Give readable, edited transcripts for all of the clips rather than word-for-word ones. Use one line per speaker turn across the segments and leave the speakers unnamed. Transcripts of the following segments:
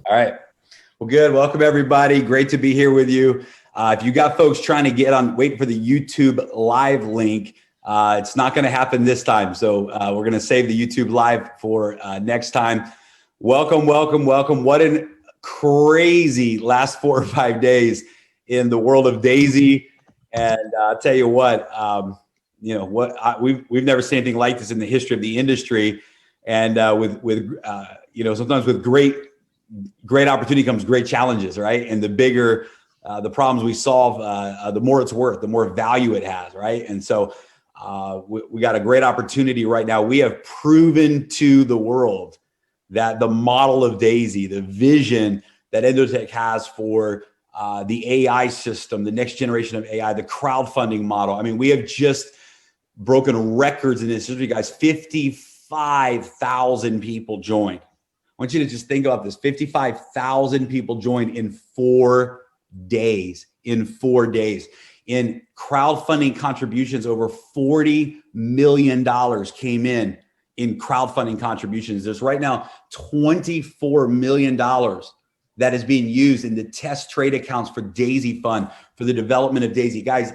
All right. Well, good. Welcome, everybody. Great to be here with you. If you got folks trying to get on, waiting for the YouTube live link, it's not going to happen this time. So we're going to save the YouTube live for next time. Welcome, welcome, welcome. What a crazy last 4 or 5 days in the world of D.AI.SY. And I'll tell you what, we've never seen anything like this in the history of the industry. And sometimes with great opportunity comes great challenges, right? And the bigger the problems we solve, the more it's worth, the more value it has, right? And so we got a great opportunity right now. We have proven to the world that the model of D.AI.SY, the vision that Endotech has for the AI system, the next generation of AI, the crowdfunding model. I mean, we have just broken records in this industry, guys. 55,000 people joined. I want you to just think about this. 55,000 people joined in 4 days. In 4 days. In crowdfunding contributions, over $40 million came in crowdfunding contributions. There's right now $24 million that is being used in the test trade accounts for D.AI.SY Fund, for the development of D.AI.SY. Guys,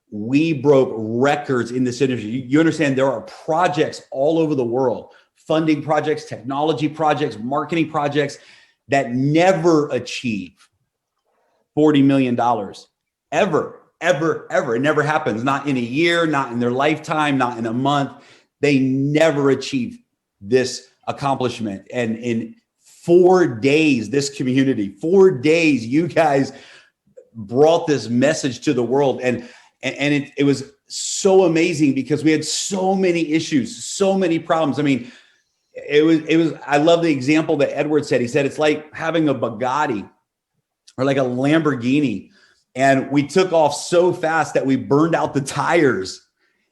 we broke records in this industry. You understand there are projects all over the world, funding projects, technology projects, marketing projects that never achieve $40 million ever. It never happens. Not in a year, not in their lifetime, not in a month. They never achieve this accomplishment. And in 4 days, this community, 4 days, you guys brought this message to the world. And it was so amazing because we had so many issues, so many problems. I mean, I love the example that Edward said. He said, it's like having a Bugatti or like a Lamborghini. And we took off so fast that we burned out the tires.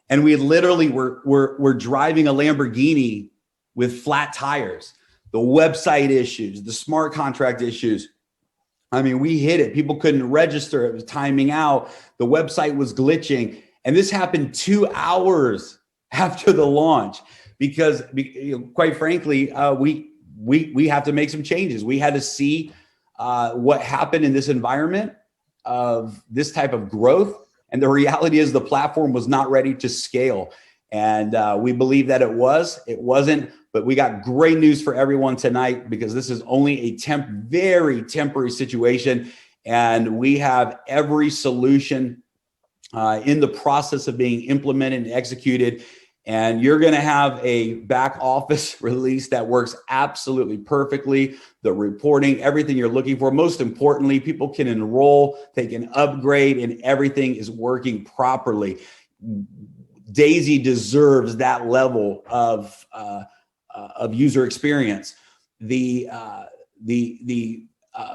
And we literally were driving a Lamborghini with flat tires. The website issues, the smart contract issues. I mean, we hit it. People couldn't register. It was timing out. The website was glitching. And this happened 2 hours after the launch because quite frankly, we have to make some changes. We had to see what happened in this environment of this type of growth. And the reality is the platform was not ready to scale. And we believe that it wasn't, but we got great news for everyone tonight because this is only a very temporary situation. And we have every solution in the process of being implemented and executed. And you're going to have a back office release that works absolutely perfectly. The reporting, everything you're looking for. Most importantly, people can enroll, they can upgrade, and everything is working properly. D.AI.SY deserves that level of user experience. The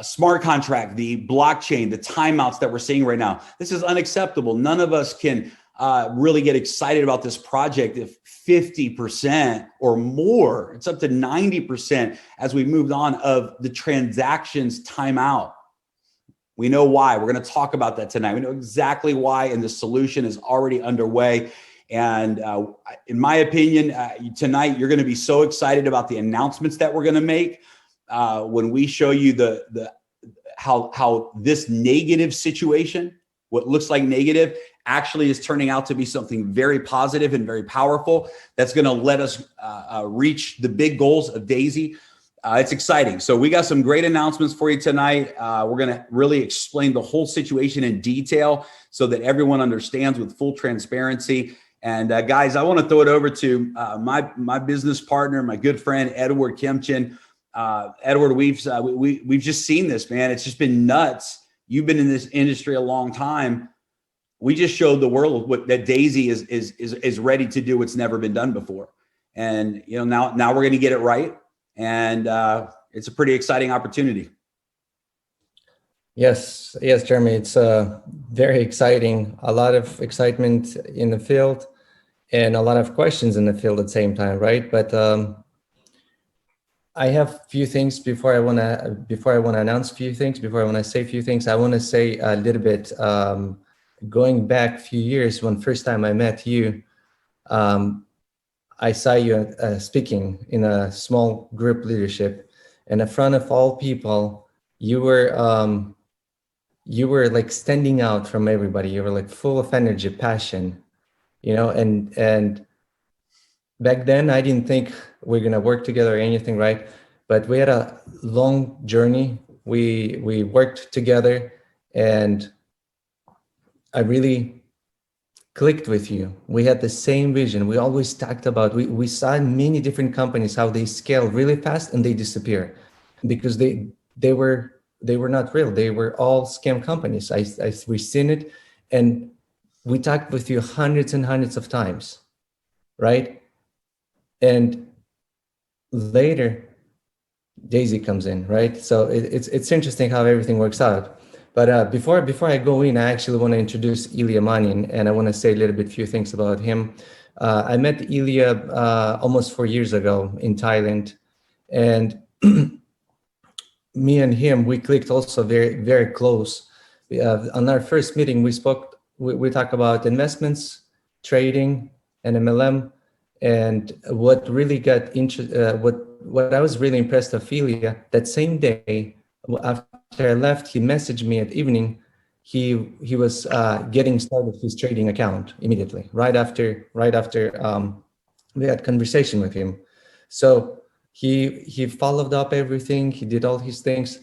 smart contract, the blockchain, the timeouts that we're seeing right now. This is unacceptable. None of us can really get excited about this project if 50% or more, it's up to 90% as we moved on of the transactions time out. We know why. We're going to talk about that tonight. We know exactly why, and the solution is already underway. And in my opinion, tonight, you're going to be so excited about the announcements that we're going to make when we show you how this negative situation, what looks like negative, actually is turning out to be something very positive and very powerful that's going to let us reach the big goals of D.AI.SY. It's exciting. So we got some great announcements for you tonight. We're going to really explain the whole situation in detail so that everyone understands with full transparency. And guys, I want to throw it over to my business partner, my good friend, Edward Kempchin. Edward, we've just seen this, man. It's just been nuts. You've been in this industry a long time. We just showed the world that D.AI.SY is ready to do what's never been done before. And now we're going to get it right. And it's a pretty exciting opportunity.
Yes, Jeremy, it's very exciting. A lot of excitement in the field and a lot of questions in the field at the same time, right? But I have a few things before I want to announce a few things, before I want to say a few things. I want to say a little bit, going back a few years when first time I met you, I saw you speaking in a small group leadership. and in front of all people, you were like standing out from everybody. You were like full of energy, passion, you know, and back then I didn't think we're gonna work together or anything, right? But we had a long journey. We worked together, and I really clicked with you. We had the same vision. We always talked about, we saw in many different companies how they scale really fast and they disappear because they were not real. They were all scam companies. We've seen it, and we talked with you hundreds and hundreds of times, right? And later D.AI.SY comes in, right? So it's interesting how everything works out. But before I go in, I actually want to introduce Ilya Manin, and I want to say a little bit few things about him. I met Ilya almost 4 years ago in Thailand, and me and him, we clicked also very, very close. On our first meeting, we talked about investments, trading, and MLM. And what really got what I was really impressed of Ilya, that same day after I left, he messaged me at evening. He was getting started his trading account immediately, right after we had conversation with him. So he followed up everything. He did all his things,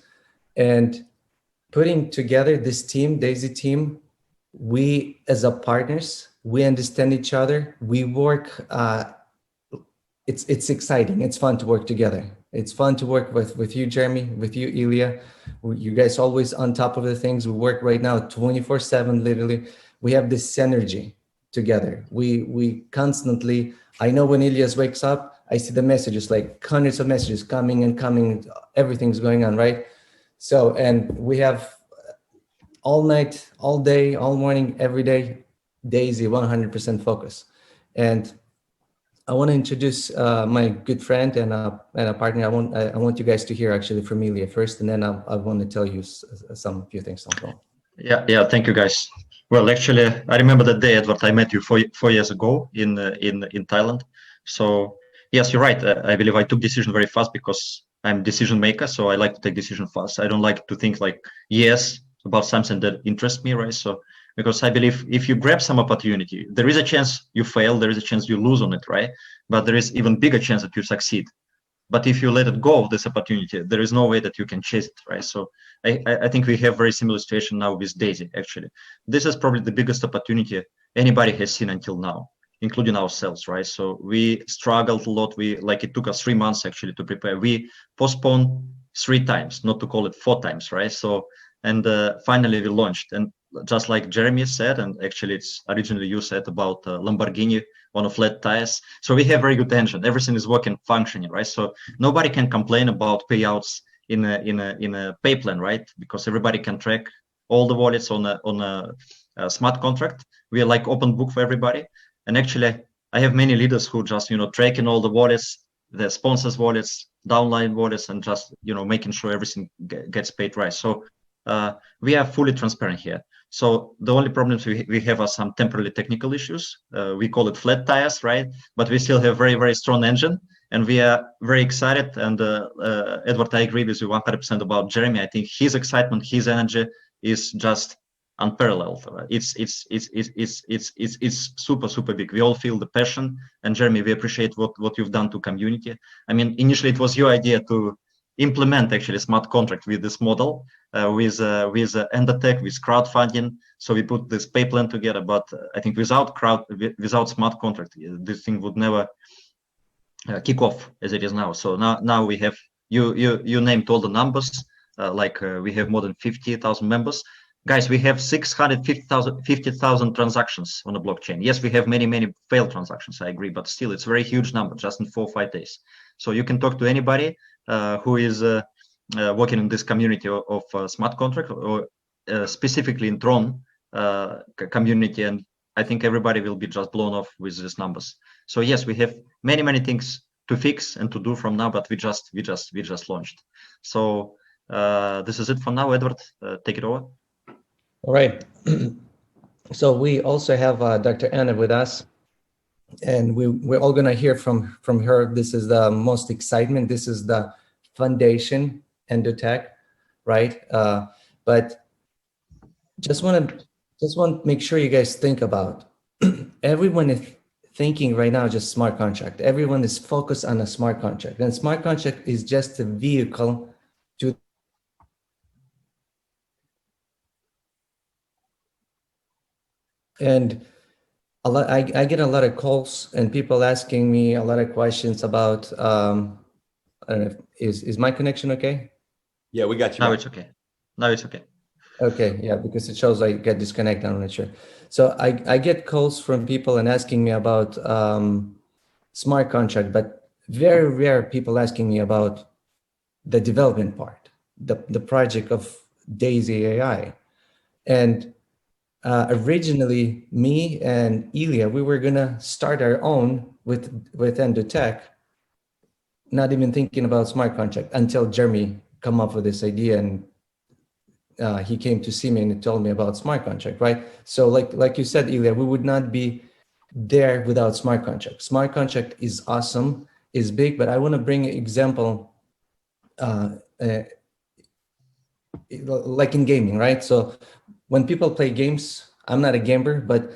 and putting together this team, D.AI.SY team, we as a partners, we understand each other. We work. It's exciting. It's fun to work together. It's fun to work with you, Jeremy, with you, Ilya. You guys always on top of the things. We work right now 24/7, literally. We have this synergy together. We constantly, I know when Ilya wakes up, I see the messages, like hundreds of messages coming and coming. Everything's going on, right? So, and we have all night, all day, all morning, every day, D.AI.SY 100% focus. And I want to introduce my good friend and a partner. I want you guys to hear actually from Ilya first, and then I want to tell you some few things on phone.
Yeah. Thank you, guys. Well, actually, I remember that day, Edward. I met you 4 years ago in Thailand. So yes, you're right. I believe I took decision very fast because I'm decision maker. So I like to take decision fast. I don't like to think like yes about something that interests me, right? So because I believe if you grab some opportunity, there is a chance you fail, there is a chance you lose on it, right? But there is even bigger chance that you succeed. But if you let it go of this opportunity, there is no way that you can chase it, right? So I think we have very similar situation now with D.AI.SY, actually. This is probably the biggest opportunity anybody has seen until now, including ourselves, right? So we struggled a lot. It took us 3 months actually to prepare. We postponed 3 times, not to call it 4 times, right? So, and finally we launched. And just like Jeremy said, and actually it's originally you said about Lamborghini on a flat tires. So we have very good engine. Everything is working, functioning, right? So nobody can complain about payouts in a pay plan, right? Because everybody can track all the wallets on a smart contract. We are like open book for everybody. And actually, I have many leaders who just tracking all the wallets, the sponsors' wallets, downline wallets, and just making sure everything gets paid right. So we are fully transparent here. So the only problems we have are some temporary technical issues. We call it flat tires, right? But we still have very, very strong engine, and we are very excited. And Edward, I agree with you 100% about Jeremy. I think his excitement, his energy is just unparalleled. It's super, super big. We all feel the passion. And Jeremy, we appreciate what you've done to community. I mean, initially it was your idea to implement actually smart contract with this model with Endertech, with crowdfunding. So we put this pay plan together, but I think without smart contract, this thing would never kick off as it is now. So now we have you named all the numbers. We have more than 50,000 members. Guys, we have 650,000 transactions on the blockchain. Yes, we have many failed transactions, I agree, but still it's a very huge number just in 4 or 5 days. So you can talk to anybody who is working in this community of smart contract or specifically in Tron community, and I think everybody will be just blown off with these numbers. So yes, we have many things to fix and to do from now, but we just launched. So this is it for now. Edward, take it over.
All right. So we also have Dr. Anna with us, and we're all going to hear from her. This is the most excitement. This is the foundation, Endotech, right? But just want to make sure you guys think about everyone is thinking right now just smart contract. Everyone is focused on a smart contract, and smart contract is just a vehicle to and a lot. I get a lot of calls and people asking me a lot of questions about. I don't know. Is my connection okay?
Yeah, we got you.
Now
Back.
it's okay. Now it's okay.
Okay, yeah, because it shows I get disconnected. I'm not sure. So I get calls from people and asking me about smart contract, but very rare people asking me about the development part, the project of D.AI.SY AI. And originally, me and Ilya, we were gonna start our own with Endotech, not even thinking about smart contract until Jeremy come up with this idea, and he came to see me and told me about smart contract, right? So like you said, Ilya, we would not be there without smart contract. Smart contract is awesome, is big, but I want to bring an example like in gaming, right? So when people play games, I'm not a gamer, but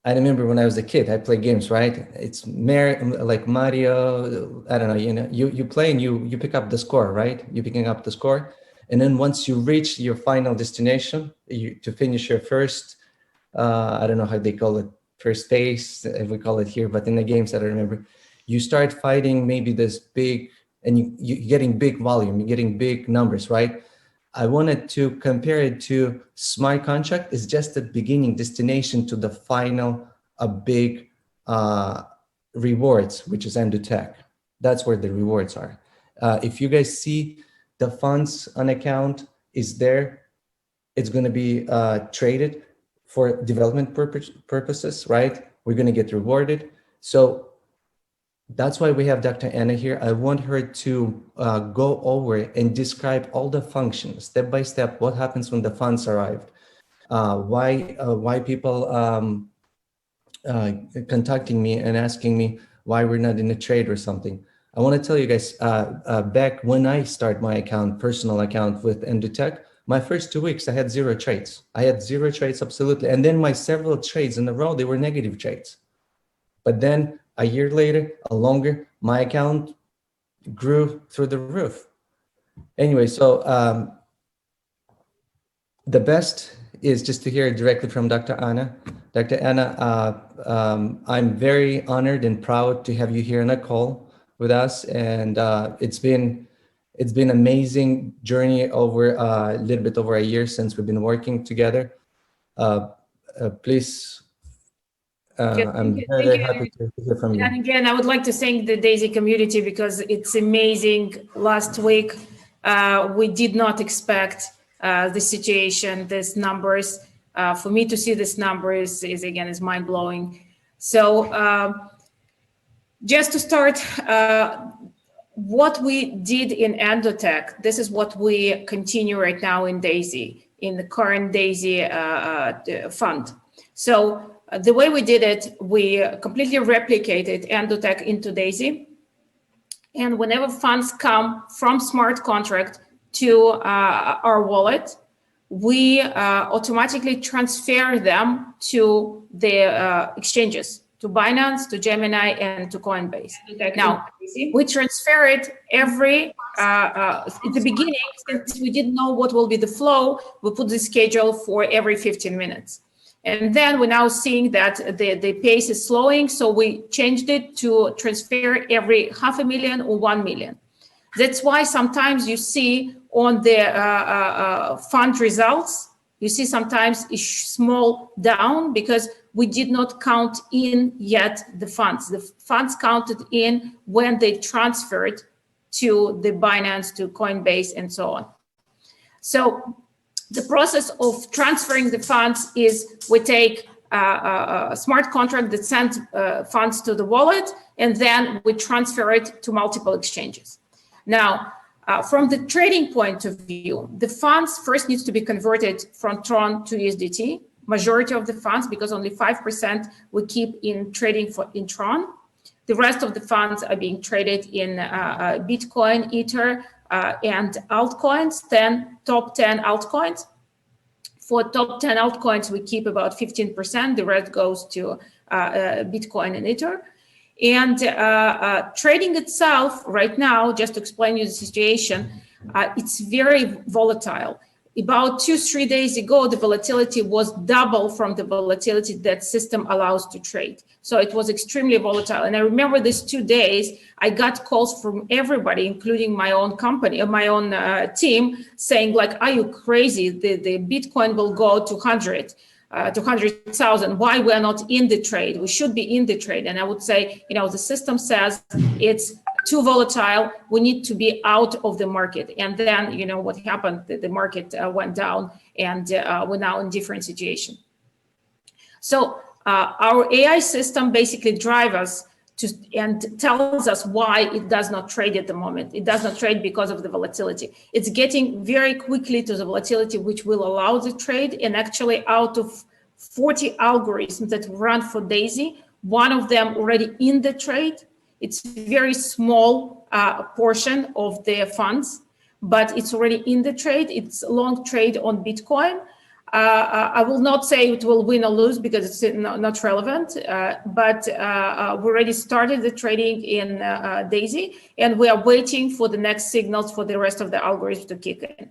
I remember when I was a kid, I played games, right? It's like Mario, I don't know, you play and you pick up the score, right? You're picking up the score. And then once you reach your final destination, to finish your first, I don't know how they call it, first base, if we call it here, but in the games that I remember, you start fighting maybe this big, and you're getting big volume, you're getting big numbers, right? I wanted to compare it to smart contract is just the beginning destination to the final, a big rewards, which is Endotech. That's where the rewards are. If you guys see the funds on account is there, it's going to be traded for development purposes, right? We're going to get rewarded. So that's why we have Dr. Anna here. I want her to go over and describe all the functions, step by step, what happens when the funds arrived, why people contacting me and asking me why we're not in a trade or something. I want to tell you guys, back when I start my account, personal account with Endotech, my first 2 weeks, I had 0 trades. I had 0 trades, absolutely. And then my several trades in a row, they were negative trades. But then a year later, longer, my account grew through the roof. Anyway, so the best is just to hear directly from Dr. Anna. Dr. Anna, I'm very honored and proud to have you here on a call with us. And it's been amazing journey over a little bit over a year since we've been working together. Please. I'm very happy to hear from you.
And again, I would like to thank the D.AI.SY community because it's amazing. Last week, we did not expect the situation, these numbers. For me to see these numbers is mind-blowing. So just to start, what we did in Endotech, this is what we continue right now in D.AI.SY, in the current D.AI.SY fund. So the way we did it, we completely replicated Endotech into D.AI.SY. And whenever funds come from smart contract to our wallet, we automatically transfer them to the exchanges, to Binance, to Gemini, and to Coinbase. Now, we transfer it every, at the beginning, since we didn't know what will be the flow, we put the schedule for every 15 minutes. And then we're now seeing that the pace is slowing, so we changed it to transfer every 500,000 or 1 million. That's why sometimes you see on the fund results, you see sometimes it's small down because we did not count in yet the funds. The funds counted in when they transferred to the Binance, to Coinbase, and so on. So the process of transferring the funds is we take a smart contract that sends funds to the wallet, and then we transfer it to multiple exchanges. Now, from the trading point of view, the funds first needs to be converted from Tron to USDT. Majority of the funds, because only 5% we keep in trading in Tron. The rest of the funds are being traded in Bitcoin, Ether, and altcoins, top 10 altcoins. For top 10 altcoins, we keep about 15%. The rest goes to Bitcoin and Ether. And trading itself right now, just to explain you the situation, it's very volatile. About 2-3 days ago, the volatility was double from the volatility that system allows to trade. So it was extremely volatile. And I remember these 2 days, I got calls from everybody, including my own company, my own team, saying like, are you crazy? The Bitcoin will go to 200,000. Why we're not in the trade? We should be in the trade. And I would say, the system says it's too volatile. We need to be out of the market. And then, what happened? The market went down, and we're now in different situation. So our AI system basically drives us and tells us why it does not trade at the moment. It does not trade because of the volatility. It's getting very quickly to the volatility, which will allow the trade. And actually, out of 40 algorithms that run for DAISY, one of them already in the trade. It's a very small portion of the funds, but it's already in the trade. It's a long trade on Bitcoin. I will not say it will win or lose because it's not relevant, but we already started the trading in DAISY, and we are waiting for the next signals for the rest of the algorithm to kick in.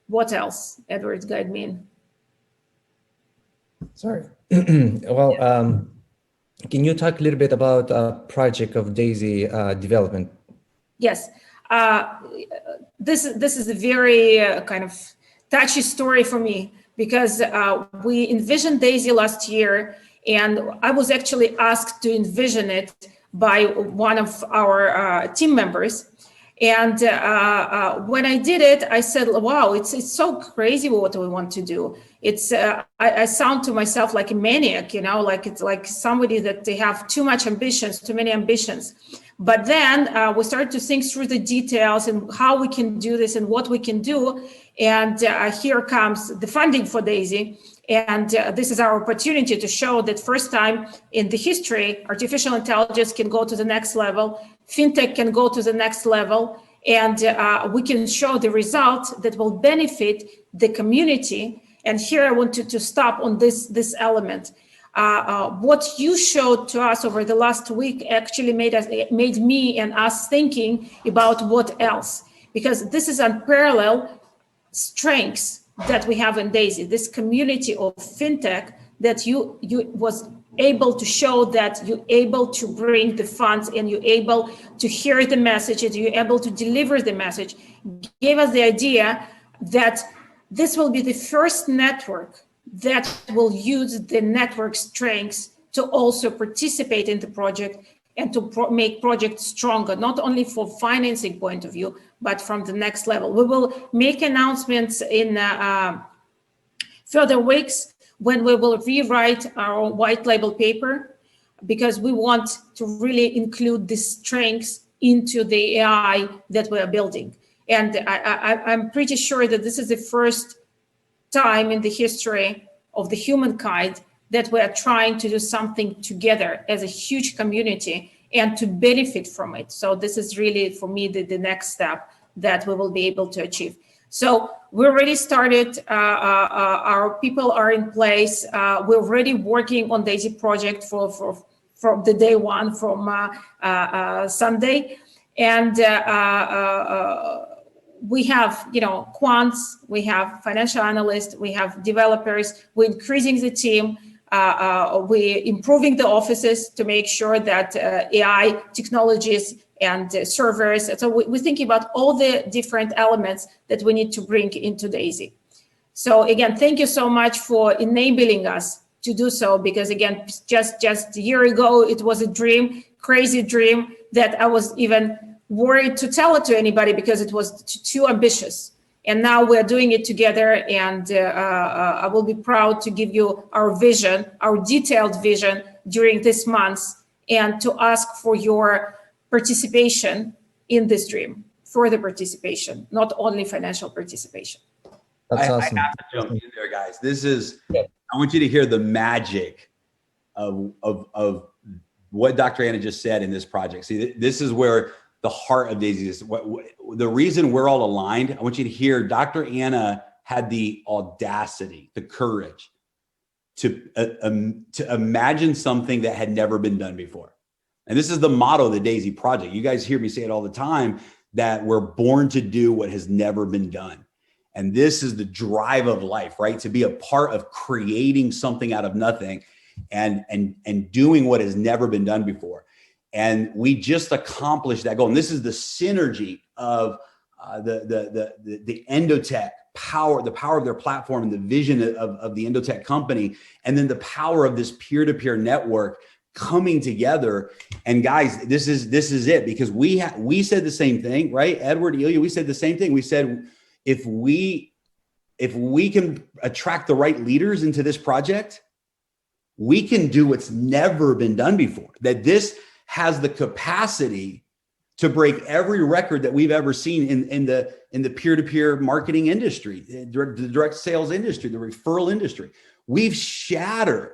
What else? Edward, guide me in.
Sorry. Well, can you talk a little bit about project of DAISY development?
Yes. This is a very kind of touchy story for me, because we envisioned DAISY last year, and I was actually asked to envision it by one of our team members. And when I did it, I said, wow, it's so crazy what we want to do. It's I sound to myself like a maniac, like it's like somebody that they have too much ambitions, too many ambitions. But then we started to think through the details and how we can do this and what we can do. And here comes the funding for DAISY. And this is our opportunity to show that first time in the history, artificial intelligence can go to the next level, fintech can go to the next level, and we can show the result that will benefit the community. And here I want to stop on this element. What you showed to us over the last week actually made me and us thinking about what else, because this is unparalleled strengths that we have in DAISY, this community of fintech that you was able to show that you're able to bring the funds and you're able to hear the messages, you're able to deliver the message, gave us the idea that this will be the first network that will use the network strengths to also participate in the project and to make projects stronger, not only for financing point of view, but from the next level. We will make announcements in further weeks when we will rewrite our white label paper, because we want to really include the strengths into the AI that we are building. And I'm pretty sure that this is the first time in the history of the humankind that we are trying to do something together as a huge community and to benefit from it. So this is really, for me, the next step that we will be able to achieve. So we already started, our people are in place. We're already working on DAISY project from the day one, from Sunday. And we have, quants, we have financial analysts, we have developers, we're increasing the team, we're improving the offices to make sure that AI technologies and servers. So we're thinking about all the different elements that we need to bring into DAISY. So again, thank you so much for enabling us to do so, because again, just a year ago, it was a dream, crazy dream that I was even worried to tell it to anybody because it was too ambitious. And now we're doing it together, and I will be proud to give you our vision, our detailed vision during this month, and to ask for your participation in this dream, further participation, not only financial participation.
That's awesome.
I have to jump in there, guys. This is, I want you to hear the magic of what Dr. Anna just said in this project. See, this is where the heart of D.AI.SY is the reason we're all aligned. I want you to hear Dr. Anna had the audacity, the courage to imagine something that had never been done before. And this is the motto of the D.AI.SY project. You guys hear me say it all the time, that we're born to do what has never been done. And this is the drive of life, right? To be a part of creating something out of nothing and doing what has never been done before. And we just accomplished that goal. And this is the synergy of the Endotech power, the power of their platform and the vision of the Endotech company. And then the power of this peer-to-peer network coming together. And guys, this is it, because we said the same thing, right? Edward, Ilya, we said the same thing. We said, if we can attract the right leaders into this project, we can do what's never been done before. That this has the capacity to break every record that we've ever seen in the peer-to-peer marketing industry, the direct sales industry, the referral industry. We've shattered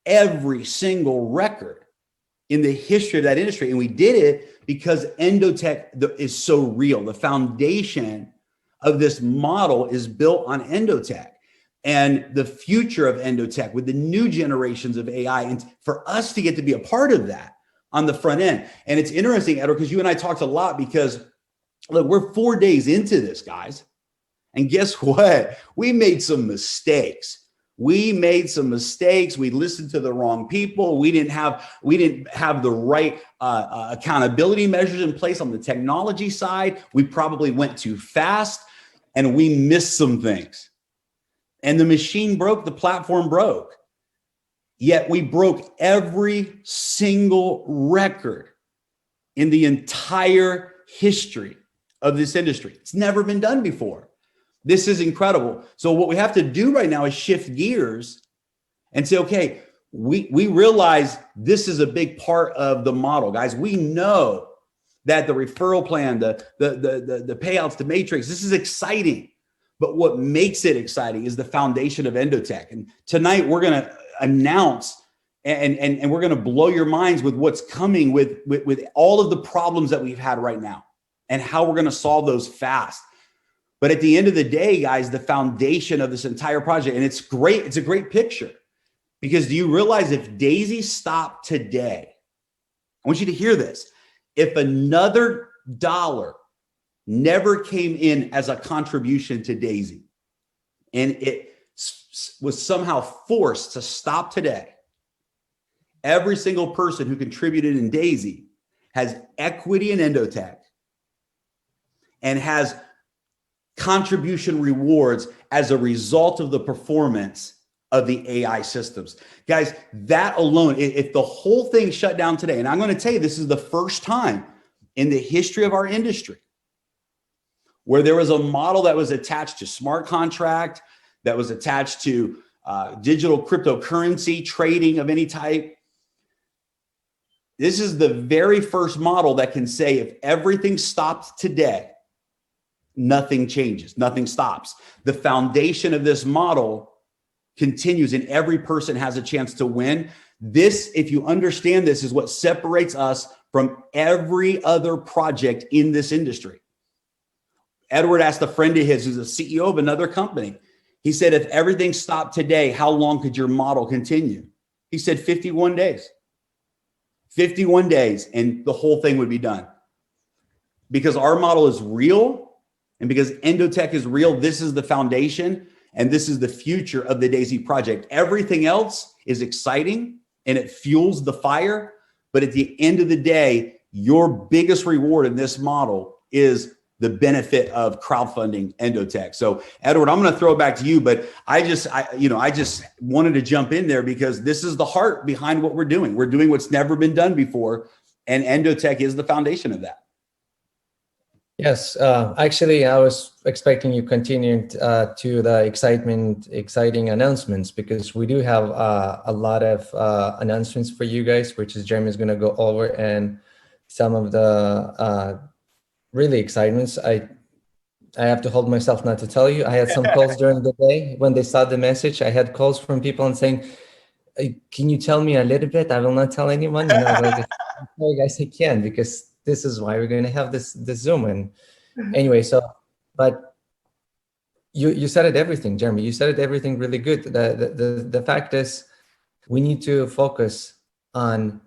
every single record in the history of that industry. And we did it because Endotech is so real. The foundation of this model is built on Endotech and the future of Endotech with the new generations of AI. And for us to get to be a part of that on the front end. And it's interesting, Edward, because you and I talked a lot, because look, we're 4 days into this, guys. And guess what? We made some mistakes. We listened to the wrong people. We didn't have the right accountability measures in place on the technology side. We probably went too fast and we missed some things. And the machine broke, the platform broke. Yet we broke every single record in the entire history of this industry. It's never been done before. This is incredible. So what we have to do right now is shift gears and say, okay, we realize this is a big part of the model, guys. We know that the referral plan, the payouts, the matrix, this is exciting. But what makes it exciting is the foundation of Endotech. And tonight we're going to announce and we're going to blow your minds with what's coming with all of the problems that we've had right now and how we're going to solve those fast. But at the end of the day, guys, the foundation of this entire project, and it's great. It's a great picture, because do you realize if D.AI.SY stopped today, I want you to hear this. If another dollar never came in as a contribution to D.AI.SY and it was somehow forced to stop today, every single person who contributed in D.AI.SY has equity in Endotech and has contribution rewards as a result of the performance of the AI systems. Guys, that alone, if the whole thing shut down today, and I'm going to tell you, this is the first time in the history of our industry where there was a model that was attached to smart contract, that was attached to digital cryptocurrency trading of any type. This is the very first model that can say, if everything stopped today, nothing changes, nothing stops. The foundation of this model continues and every person has a chance to win. This, if you understand this, is what separates us from every other project in this industry. Edward asked a friend of his who's a CEO of another company. He said, if everything stopped today, how long could your model continue? He said 51 days. 51 days and the whole thing would be done. Because our model is real. And because Endotech is real, this is the foundation and this is the future of the D.AI.SY project. Everything else is exciting and it fuels the fire. But at the end of the day, your biggest reward in this model is the benefit of crowdfunding Endotech. So Edward, I'm going to throw it back to you, but I just wanted to jump in there because this is the heart behind what we're doing. We're doing what's never been done before. And Endotech is the foundation of that.
Yes, actually, I was expecting you continuing to the exciting announcements, because we do have a lot of announcements for you guys, which is Jeremy is going to go over, and some of the really excitements. I have to hold myself not to tell you. I had some calls during the day when they saw the message. I had calls from people and saying, "Can you tell me a little bit? I will not tell anyone." You know, like, sorry guys, I can, because this is why we're going to have this Zoom. And anyway, so, but you said it everything, Jeremy. You said it everything really good. The fact is, we need to focus on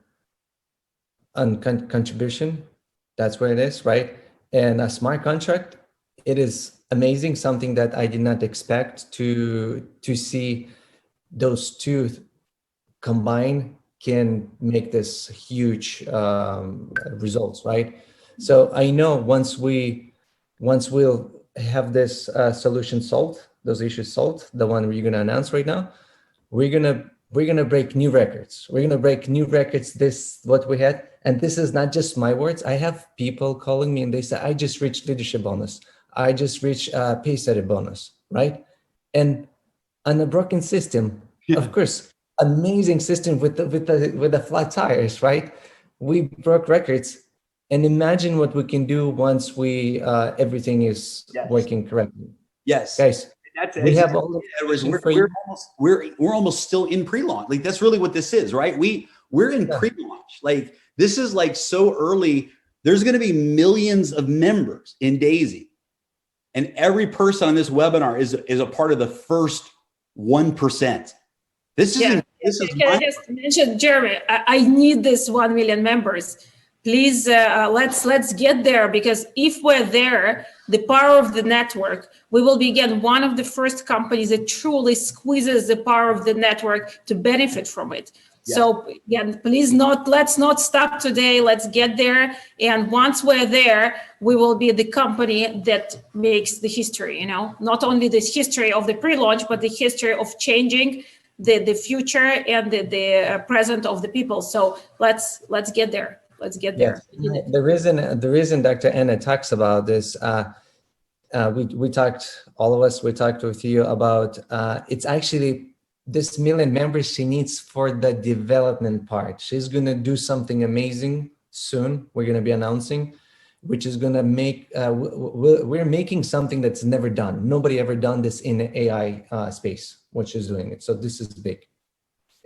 contribution. That's where it is, right? And a smart contract, it is amazing, something that I did not expect to see those two combine can make this huge results, right? So I know once we'll have this solution solved, those issues solved, the one we're gonna announce right now, we're gonna break new records. We're gonna break new records. This what we had, and this is not just my words. I have people calling me and they say, "I just reached leadership bonus. I just reached pay study bonus," right? And on a broken system, of course, amazing system with the flat tires, right? We broke records, and imagine what we can do once we everything is working correctly.
Yes,
guys. We have all the
we're almost still in pre-launch. Like that's really what this is, right? We're in pre-launch. Like this is like so early. There's going to be millions of members in DAISY, and every person on this webinar is a part of the first 1%. This is
Can I just mention, Jeremy? I need this 1 million members. Please, let's get there, because if we're there, the power of the network, we will be again one of the first companies that truly squeezes the power of the network to benefit from it. Yeah. So again, please let's not stop today. Let's get there, and once we're there, we will be the company that makes the history. You know, not only the history of the pre-launch, but the history of changing the future and the present of the people. So let's get there. Let's get there.
Yes. The reason Dr. Anna talks about this, we talked, all of us, we talked with you about, it's actually this million members she needs for the development part. She's going to do something amazing soon. We're going to be announcing, which is going to make, we're making something that's never done. Nobody ever done this in the AI space, what she's doing it. So this is big.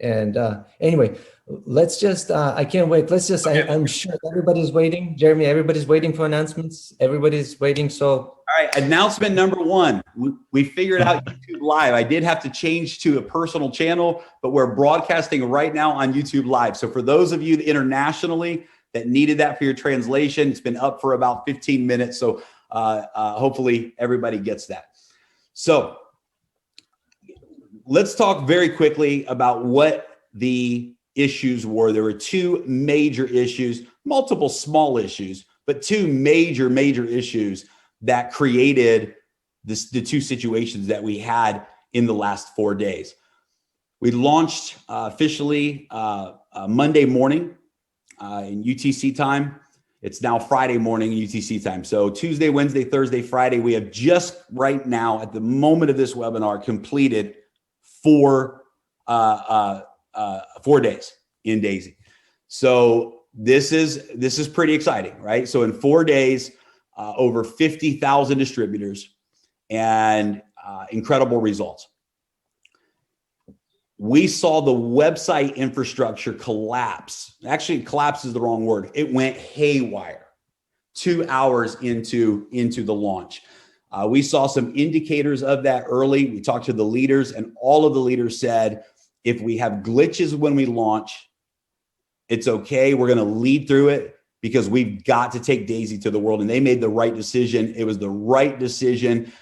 And anyway, let's just, I can't wait. Let's just, I'm sure everybody's waiting. Jeremy, everybody's waiting for announcements. Everybody's waiting. So.
All right, announcement number one. We figured out YouTube Live. I did have to change to a personal channel, but we're broadcasting right now on YouTube Live. So for those of you internationally that needed that for your translation, it's been up for about 15 minutes. So hopefully everybody gets that. So let's talk very quickly about what the issues were. There were two major issues, multiple small issues, but two major issues that created the two situations that we had in the last 4 days. We launched officially Monday morning in UTC time. It's now Friday morning UTC time. So Tuesday, Wednesday, Thursday, Friday, we have just right now at the moment of this webinar completed 4 days in DAISY. So this is pretty exciting, right? So in 4 days, over 50,000 distributors and incredible results. We saw the website infrastructure collapse. Actually, collapse is the wrong word. It went haywire 2 hours into the launch. We saw some indicators of that early. We talked to the leaders, and all of the leaders said, if we have glitches when we launch, it's okay. We're going to lead through it because we've got to take DAISY to the world. And they made the right decision. It was the right decision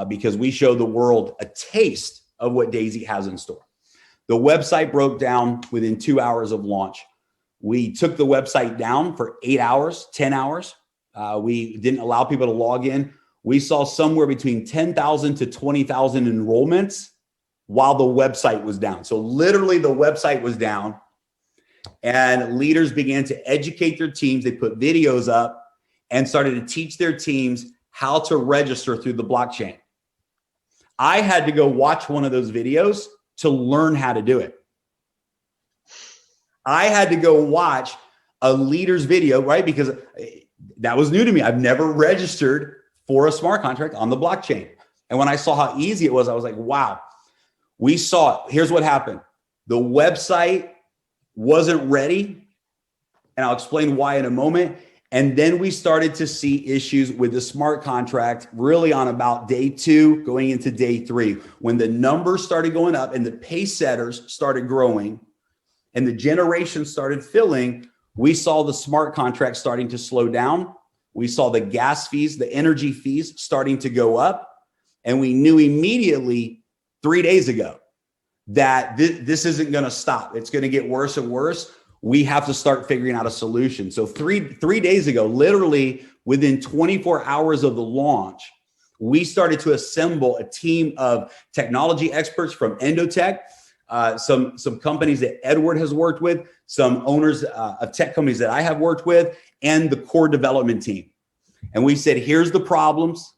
because we showed the world a taste of what DAISY has in store. The website broke down within 2 hours of launch. We took the website down for 8 hours, 10 hours. We didn't allow people to log in. We saw somewhere between 10,000 to 20,000 enrollments while the website was down. So literally the website was down and leaders began to educate their teams. They put videos up and started to teach their teams how to register through the blockchain. I had to go watch one of those videos to learn how to do it. I had to go watch a leader's video, right? Because that was new to me. I've never registered for a smart contract on the blockchain. And when I saw how easy it was, I was like, wow, we saw it. Here's what happened. The website wasn't ready. And I'll explain why in a moment. And then we started to see issues with the smart contract really on about day 2 going into day 3, when the numbers started going up and the pace setters started growing and the generation started filling. We saw the smart contract starting to slow down. We saw the gas fees, the energy fees starting to go up. And we knew immediately 3 days ago that this isn't going to stop. It's going to get worse and worse. We have to start figuring out a solution. So three days ago, literally within 24 hours of the launch, we started to assemble a team of technology experts from Endotech, some companies that Edward has worked with, some owners of tech companies that I have worked with, and the core development team. And we said, here's the problems,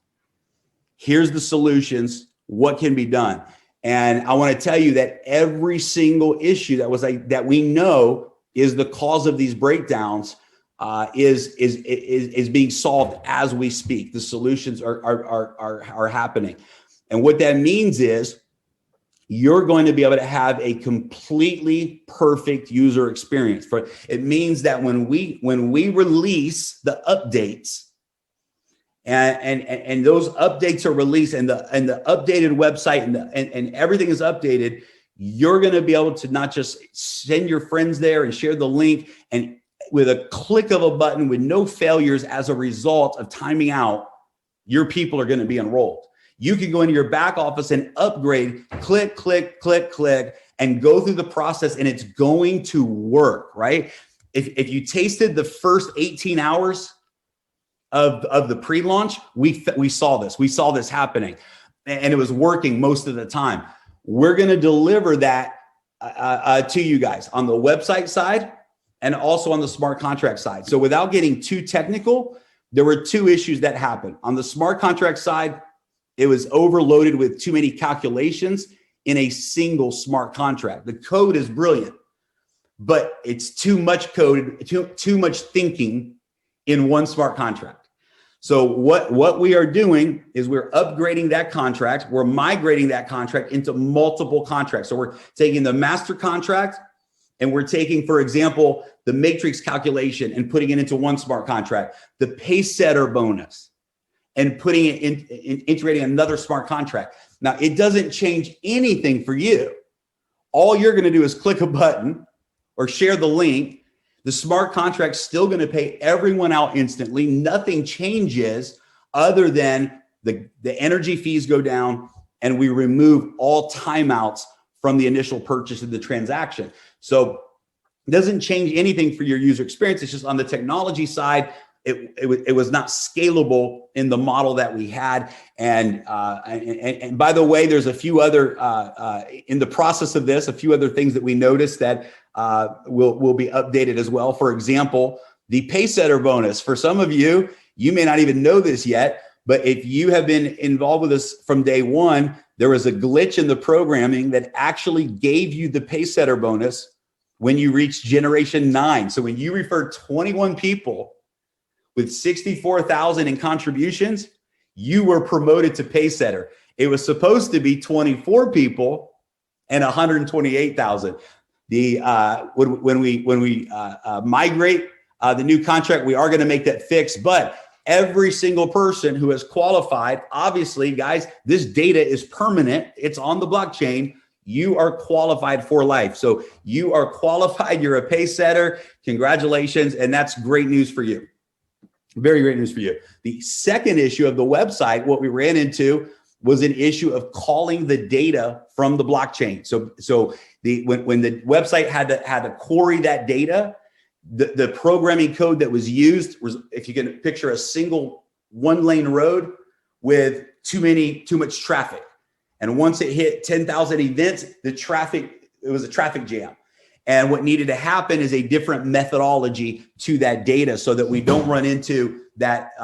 here's the solutions, what can be done? And I want to tell you that every single issue that we know is the cause of these breakdowns is being solved as we speak. The solutions are happening. And what that means is you're going to be able to have a completely perfect user experience. It means that when we release the updates, and those updates are released, and the updated website and everything is updated, you're going to be able to not just send your friends there and share the link, and with a click of a button, with no failures as a result of timing out, your people are going to be enrolled. You can go into your back office and upgrade, click, click, click, click, and go through the process, and it's going to work, right? If you tasted the first 18 hours of the pre-launch, we saw this. We saw this happening, and it was working most of the time. We're going to deliver that to you guys on the website side and also on the smart contract side. So without getting too technical, there were 2 issues that happened. On the smart contract side, it was overloaded with too many calculations in a single smart contract. The code is brilliant, but it's too much code, too much thinking in one smart contract. So what we are doing is we're upgrading that contract. We're migrating that contract into multiple contracts. So we're taking the master contract and we're taking, for example, the matrix calculation and putting it into one smart contract, the pace setter bonus, and putting it in integrating another smart contract. Now, it doesn't change anything for you. All you're going to do is click a button or share the link. The smart contract's still going to pay everyone out instantly. Nothing changes other than the energy fees go down, and we remove all timeouts from the initial purchase of the transaction. So it doesn't change anything for your user experience. It's just on the technology side, it was not scalable in the model that we had. And by the way, there's a few other in the process of this, a few other things that we noticed that will be updated as well. For example, the pace setter bonus. For some of you, you may not even know this yet, but if you have been involved with us from day 1, there was a glitch in the programming that actually gave you the pace setter bonus when you reached generation 9. So when you referred 21 people with 64,000 in contributions, you were promoted to pace setter. It was supposed to be 24 people and 128,000. When we migrate the new contract, we are going to make that fix. But every single person who has qualified, obviously, guys, this data is permanent. It's on the blockchain. You are qualified for life. So you are qualified. You're a pace setter. Congratulations. And that's great news for you. Very great news for you. The second issue of the website, what we ran into was an issue of calling the data from the blockchain. So when the website had to query that data, the programming code that was used was, if you can picture, a single 1-lane road with too much traffic. And once it hit 10,000 events, it was a traffic jam. And what needed to happen is a different methodology to that data so that we don't run into that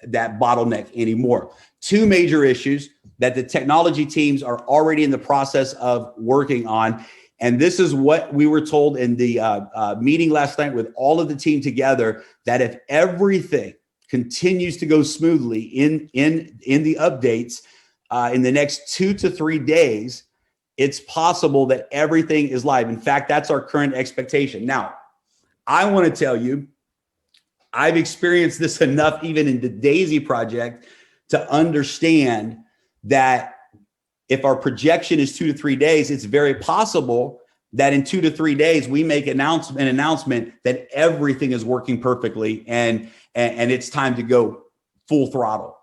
bottleneck anymore. 2 major issues that the technology teams are already in the process of working on. And this is what we were told in the meeting last night with all of the team together, that if everything continues to go smoothly in the updates in the next 2 to 3 days, it's possible that everything is live. In fact, that's our current expectation. Now, I want to tell you, I've experienced this enough, even in the D.AI.SY project, to understand that if our projection is 2 to 3 days, it's very possible that in 2 to 3 days, we make an announcement that everything is working perfectly and it's time to go full throttle.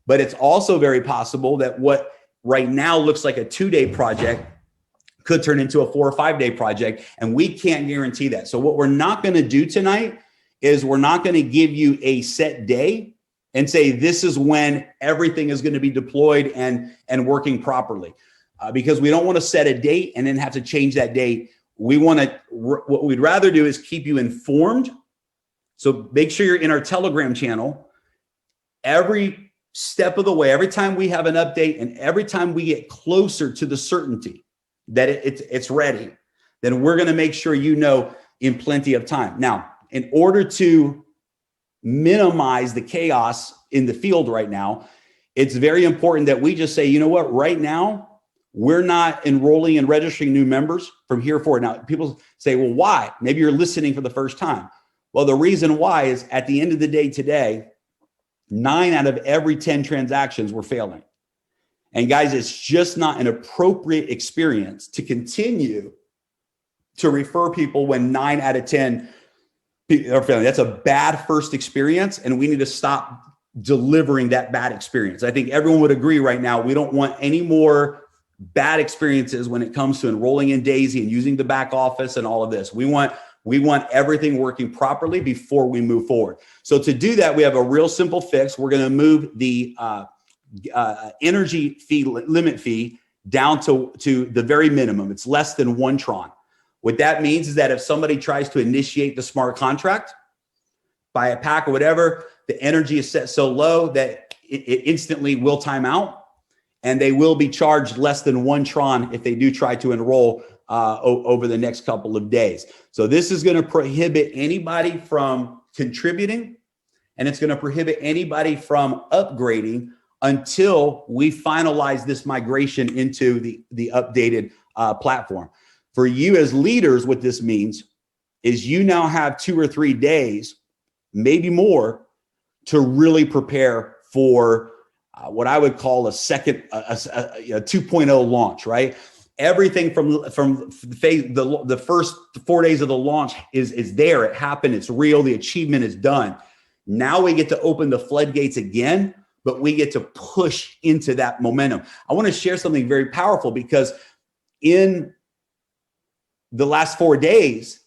But it's also very possible that what right now looks like a 2-day project could turn into a 4 or 5 day project. And we can't guarantee that. So what we're not going to do tonight is we're not going to give you a set day and say, this is when everything is going to be deployed and working properly. Because we don't want to set a date and then have to change that date. We want to, what we'd rather do is keep you informed. So make sure you're in our Telegram channel every step of the way, every time we have an update and every time we get closer to the certainty that it's ready, then we're going to make sure you know in plenty of time. Now, in order to minimize the chaos in the field right now, it's very important that we just say, you know what, right now, we're not enrolling and registering new members from here forward. Now, people say, well, why? Maybe you're listening for the first time. Well, the reason why is at the end of the day today, 9 out of every 10 transactions were failing. And guys, it's just not an appropriate experience to continue to refer people when 9 out of 10 are failing. That's a bad first experience, and we need to stop delivering that bad experience. I think everyone would agree right now, we don't want any more bad experiences when it comes to enrolling in D.AI.SY and using the back office and all of this. We want everything working properly before we move forward. So to do that, we have a real simple fix. We're going to move the energy fee limit fee down to the very minimum. It's less than 1 Tron. What that means is that if somebody tries to initiate the smart contract, buy a pack or whatever, the energy is set so low that it instantly will time out. And they will be charged less than 1 Tron if they do try to enroll over the next couple of days. So this is going to prohibit anybody from contributing, and it's going to prohibit anybody from upgrading until we finalize this migration into the updated platform. For you as leaders, what this means is you now have 2 or 3 days, maybe more, to really prepare for what I would call a 2.0 launch, right? Everything from the first 4 days of the launch is there. It happened. It's real. The achievement is done. Now we get to open the floodgates again, but we get to push into that momentum. I want to share something very powerful because in the last 4 days,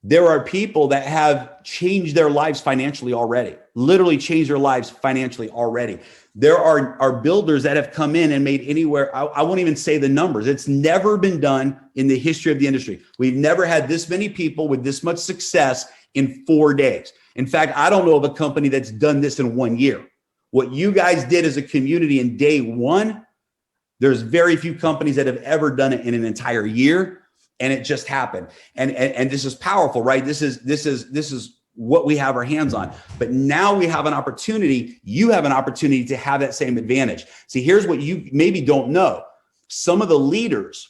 there are people that have changed their lives financially already, literally changed their lives financially already. There are builders that have come in and made anywhere, I won't even say the numbers. It's never been done in the history of the industry. We've never had this many people with this much success in 4 days. In fact, I don't know of a company that's done this in 1 year. What you guys did as a community in day one, there's very few companies that have ever done it in an entire year. And it just happened. And this is powerful, right? This is what we have our hands on. But now we have an opportunity. You have an opportunity to have that same advantage. See, here's what you maybe don't know. Some of the leaders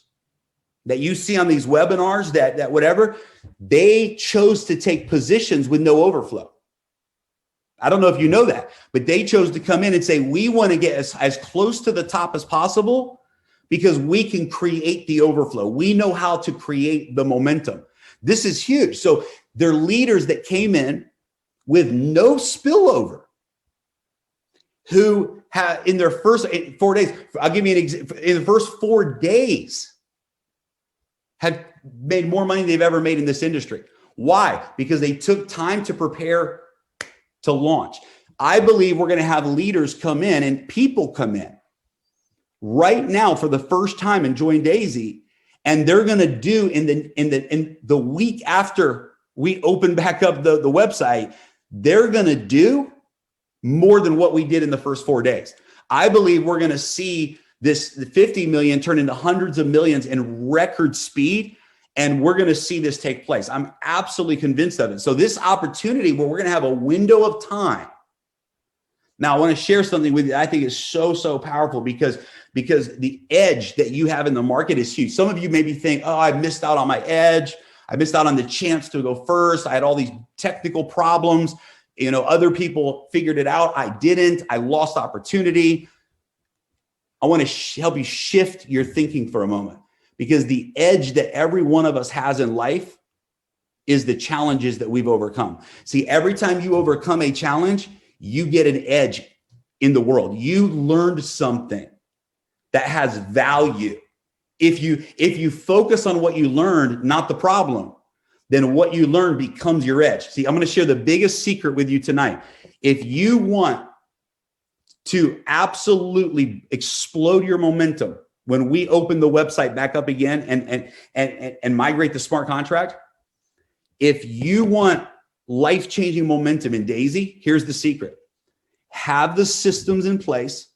that you see on these webinars, that whatever, they chose to take positions with no overflow. I don't know if you know that, but they chose to come in and say, we want to get as close to the top as possible, because we can create the overflow. We know how to create the momentum. This is huge. So they're leaders that came in with no spillover, who have in their first 4 days, I'll give you an example, in the first 4 days, had made more money than they've ever made in this industry. Why? Because they took time to prepare to launch. I believe we're going to have leaders come in and people come in right now for the first time and join D.AI.SY, and they're going to do in the week after we open back up the website, they're going to do more than what we did in the first 4 days. I believe we're going to see this 50 million turn into hundreds of millions in record speed, and we're going to see this take place. I'm absolutely convinced of it. So this opportunity where we're going to have a window of time. Now, I want to share something with you that I think is so powerful because the edge that you have in the market is huge. Some of you maybe think, oh, I missed out on my edge. I missed out on the chance to go first. I had all these technical problems. other people figured it out. I didn't. I lost opportunity. I want to help you shift your thinking for a moment, because the edge that every one of us has in life is the challenges that we've overcome. See, every time you overcome a challenge, you get an edge in the world. You learned something that has value. If you focus on what you learned, not the problem, then what you learn becomes your edge. See, I'm going to share the biggest secret with you tonight. If you want to absolutely explode your momentum when we open the website back up again and migrate the smart contract, if you want life-changing momentum in D.AI.SY, here's the secret. Have the systems in place,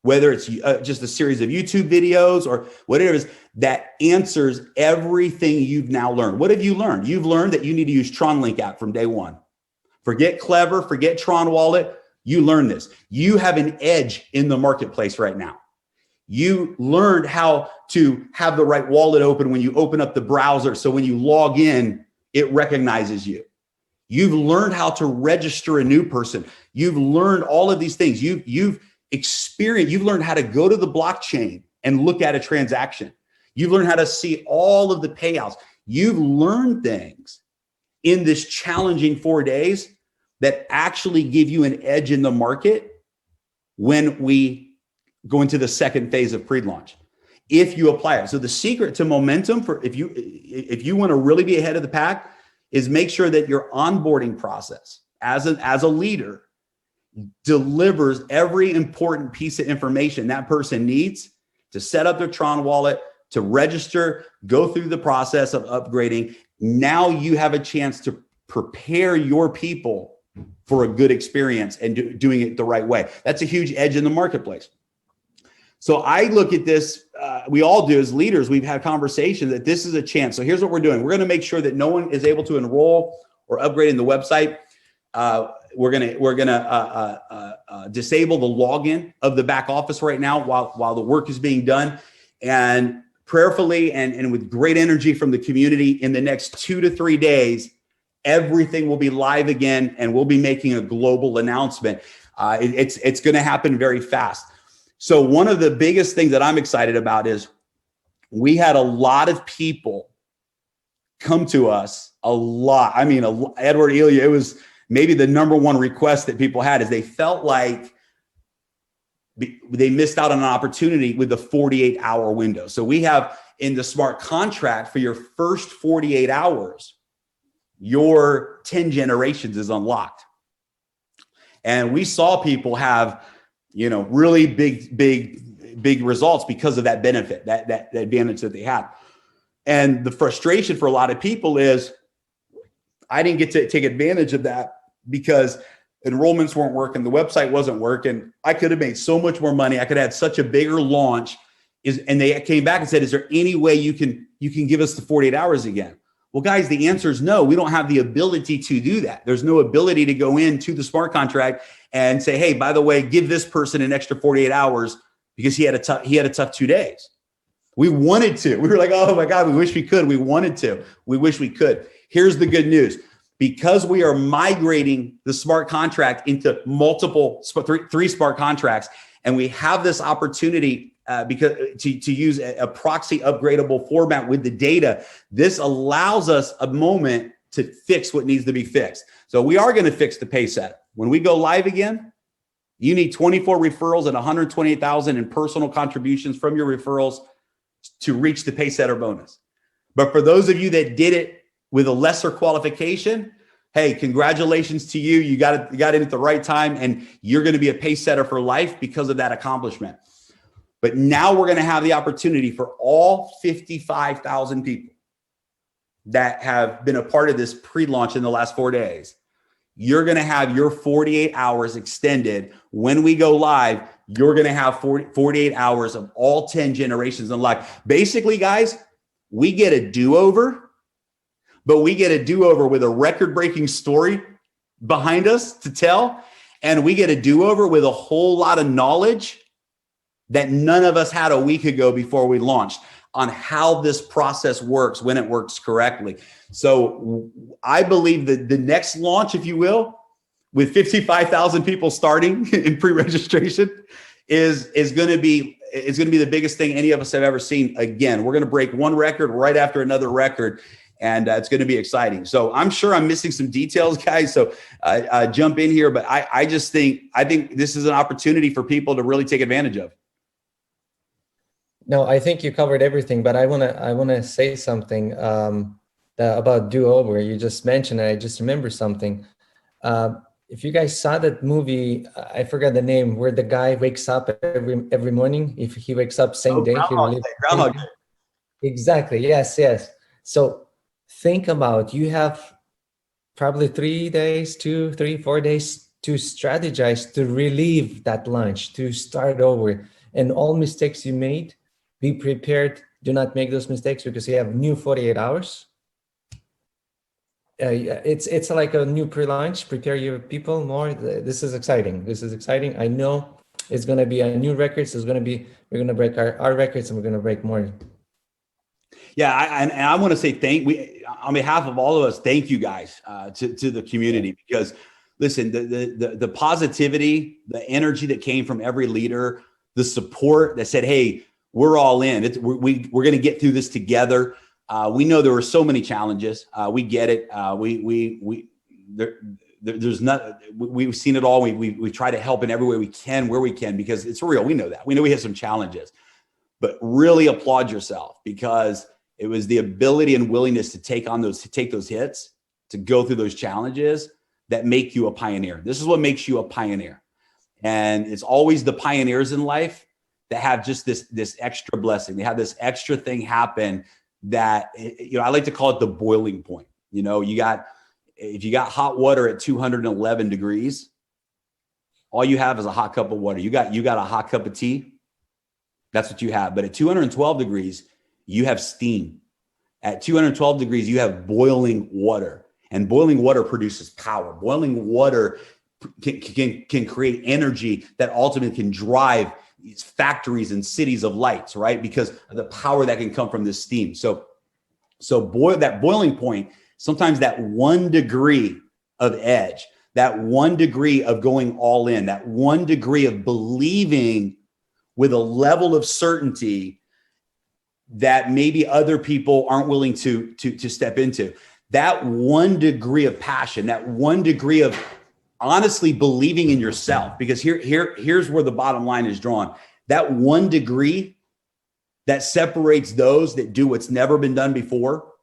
whether it's just a series of YouTube videos or whatever it is, that answers everything you've now learned. What have you learned? You've learned that you need to use TronLink app from day one. Forget Clever, forget Tron Wallet. You learned this. You have an edge in the marketplace right now. You learned how to have the right wallet open when you open up the browser. So when you log in, it recognizes you. You've learned how to register a new person. You've learned all of these things. You've experienced, you've learned how to go to the blockchain and look at a transaction. You've learned how to see all of the payouts. You've learned things in this challenging 4 days that actually give you an edge in the market when we go into the second phase of pre-launch, if you apply it. So the secret to momentum, for if you want to really be ahead of the pack, is make sure that your onboarding process as a leader delivers every important piece of information that person needs to set up their Tron wallet, to register, go through the process of upgrading. Now you have a chance to prepare your people for a good experience and doing it the right way. That's a huge edge in the marketplace. So I look at this, we all do as leaders, we've had conversations that this is a chance. So here's what we're doing. We're going to make sure that no one is able to enroll or upgrade in the website. We're going to disable the login of the back office right now while the work is being done. And prayerfully and with great energy from the community, in the next 2 to 3 days, everything will be live again, and we'll be making a global announcement. It's going to happen very fast. So one of the biggest things that I'm excited about is we had a lot of people come to us, a lot. I mean, Edward, Ilya, it was maybe the number one request that people had, is they felt like they missed out on an opportunity with the 48-hour window. So we have in the smart contract, for your first 48 hours, your 10 generations is unlocked. And we saw people have, really big results because of that benefit, that advantage that they had. And the frustration for a lot of people is, I didn't get to take advantage of that because enrollments weren't working, the website wasn't working. I could have made so much more money. I could have had such a bigger launch. And they came back and said, is there any way you can give us the 48 hours again? Well, guys, the answer is no. We don't have the ability to do that. There's no ability to go into the smart contract and say, hey, by the way, give this person an extra 48 hours because he had a tough 2 days. We wanted to. We were like, oh my God, we wish we could. We wanted to. We wish we could. Here's the good news. Because we are migrating the smart contract into three smart contracts, and we have this opportunity because to use a proxy upgradable format with the data, this allows us a moment to fix what needs to be fixed. So we are going to fix the pay set. When we go live again, you need 24 referrals and 128,000 in personal contributions from your referrals to reach the pay setter bonus. But for those of you that did it with a lesser qualification, hey, congratulations to you. You got in at the right time, and you're going to be a pay setter for life because of that accomplishment. But now we're going to have the opportunity for all 55,000 people that have been a part of this pre-launch in the last 4 days. You're going to have your 48 hours extended. When we go live, you're going to have 48 hours of all 10 generations unlocked. Basically, guys, we get a do-over, but we get a do-over with a record-breaking story behind us to tell. And we get a do-over with a whole lot of knowledge that none of us had a week ago before we launched. on how this process works when it works correctly. So I believe that the next launch, if you will, with 55,000 people starting in pre-registration is going to be the biggest thing any of us have ever seen. Again, we're going to break one record right after another record, and it's going to be exciting. So I'm sure I'm missing some details, guys. So jump in here, but I think this is an opportunity for people to really take advantage of.
No, I think you covered everything, but I wanna say something about do-over. You just mentioned it. I just remember something. If you guys saw that movie, I forgot the name, where the guy wakes up every morning. If he wakes up same day, he will live.
Groundhog Day.
Exactly. Yes. So think about, you have probably 3 days, 2, 3, 4 days to strategize, to relieve that lunch, to start over, and all mistakes you made, be prepared. Do not make those mistakes, because you have new 48 hours. It's like a new pre-launch. Prepare your people more. This is exciting. I know it's going to be a new records. We're going to break our records, and we're going to break more.
Yeah, I want to say on behalf of all of us, thank you guys to the community, because listen, the positivity, the energy that came from every leader, the support that said, "Hey, we're all in. We're going to get through this together." We know there were so many challenges. We get it. There's not. We've seen it all. We try to help in every way we can, where we can, because it's real. We know that. We know we have some challenges, but really applaud yourself, because it was the ability and willingness to take those hits, to go through those challenges, that make you a pioneer. This is what makes you a pioneer. And it's always the pioneers in life that have just this extra blessing. They have this extra thing happen that, I like to call it the boiling point. If you got hot water at 211 degrees, all you have is a hot cup of water. You got a hot cup of tea. That's what you have. But at 212 degrees, you have steam. At 212 degrees, you have boiling water, and boiling water produces power. Boiling water can create energy that ultimately can drive these factories and cities of lights, right? Because of the power that can come from this steam. So that boiling point, sometimes that 1 degree of edge, that 1 degree of going all in, that 1 degree of believing with a level of certainty that maybe other people aren't willing to step into. That 1 degree of passion, that 1 degree of honestly believing in yourself, because here's where the bottom line is drawn. That 1 degree that separates those that do what's never been done before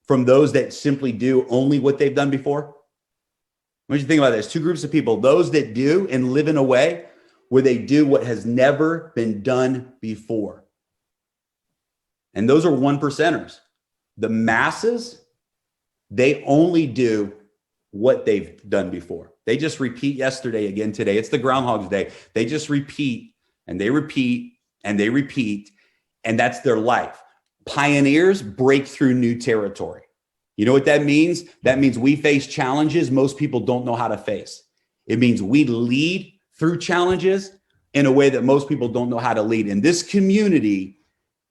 from those that simply do only what they've done before. What do you think about this? 2 groups of people: those that do and live in a way where they do what has never been done before. And those are 1%ers. The masses, they only do what they've done before. They just repeat yesterday again today. It's the Groundhog's Day. They just repeat and they repeat and they repeat, and that's their life. Pioneers break through new territory. You know what that means? That means we face challenges most people don't know how to face. It means we lead through challenges in a way that most people don't know how to lead. And this community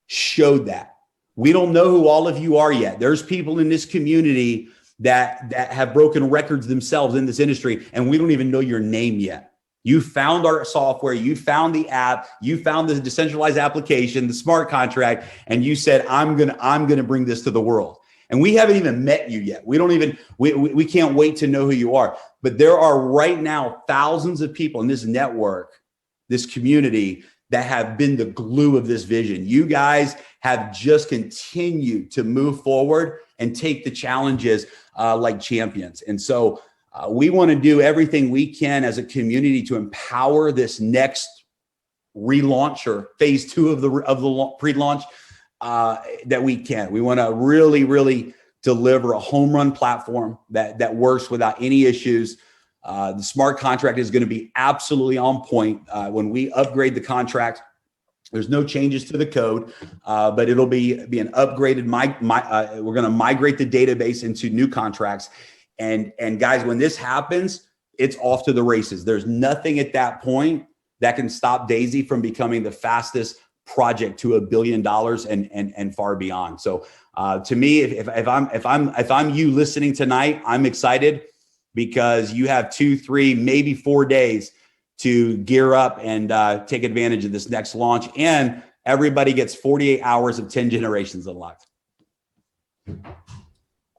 showed that. We don't know who all of you are yet. There's people in this community that have broken records themselves in this industry, and we don't even know your name yet. You found our software, you found the app, you found the decentralized application, the smart contract, and you said, I'm gonna bring this to the world. And we haven't even met you yet. We can't wait to know who you are. But there are right now thousands of people in this network, this community, that have been the glue of this vision. You guys have just continued to move forward and take the challenges like champions. And so we want to do everything we can as a community to empower this next relaunch, or phase 2 of the pre-launch that we can. We want to really deliver a home run platform that works without any issues. The smart contract is going to be absolutely on point. When we upgrade the contract, there's no changes to the code, but it'll be an upgraded. We're going to migrate the database into new contracts, and guys, when this happens, it's off to the races. There's nothing at that point that can stop D.AI.SY from becoming the fastest project to $1 billion and far beyond. So to me, if I'm you listening tonight, I'm excited because you have 2, 3, maybe 4 days to gear up and take advantage of this next launch. And everybody gets 48 hours of 10 generations unlocked.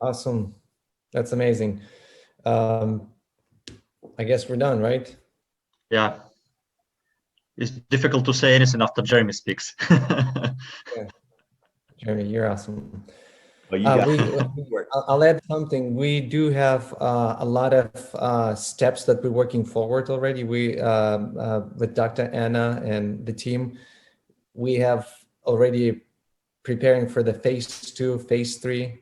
Awesome. That's amazing. I guess we're done, right?
Yeah. It's difficult to say anything after Jeremy speaks.
Yeah. Jeremy, you're awesome.
Well,
I'll add something. We do have a lot of steps that we're working forward already. We, with Dr. Anna and the team, we have already preparing for the phase 2, phase 3